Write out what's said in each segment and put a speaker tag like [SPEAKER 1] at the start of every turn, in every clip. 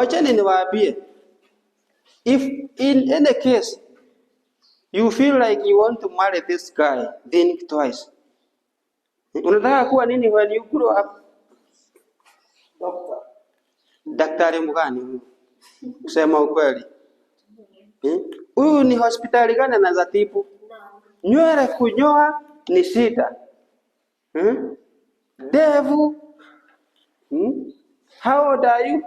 [SPEAKER 1] Wacheni niwaambie, if in any case you feel like you want to marry this guy, think twice. Unataka kuwa nini when you grow up? Daktari mgani huyu? Kusema ukweli. Huyu ni hospitali gani anaweza tibu? Nywele kunyoa ni shida. Devu. How old are you?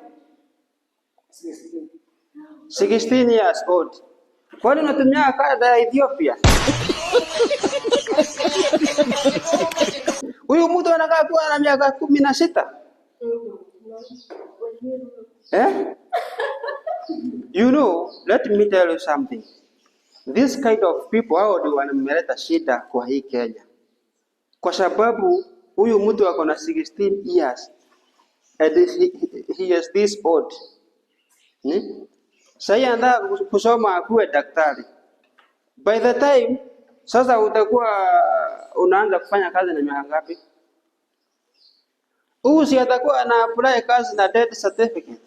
[SPEAKER 1] 16 years old. Kwani unatumia kada ya Ethiopia? Huyu mtu anakaa kuwa na miaka 16. You know, let me tell you something. This kind of people hao ndio wanameleta shida kwa hii Kenya. Kwa sababu huyu mtu ako na 16 years and he is this old. Sasa anataka kusoma akuwe daktari. By the time sasa utakuwa unaanza kufanya kazi na miaka ngapi? Huyu si atakuwa ana apply kazi na death certificate.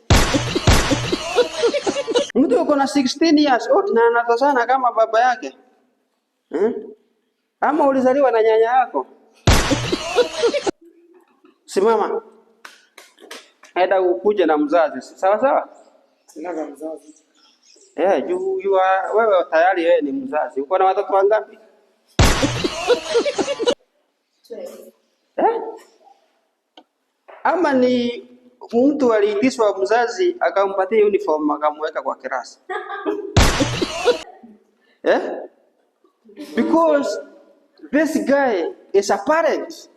[SPEAKER 1] Mtu uko na 16 years old na anatosana kama baba yake. Ama ulizaliwa na nyanya yako? Simama. Enda ukuje na mzazi. Sawa sawa?
[SPEAKER 2] Sina mzazi.
[SPEAKER 1] Wewe tayari wewe ni mzazi. Uko na watoto wangapi? Ama ni mtu aliitishwa mzazi akampatia uniform akamweka kwa kirasi. Because this guy is a parent.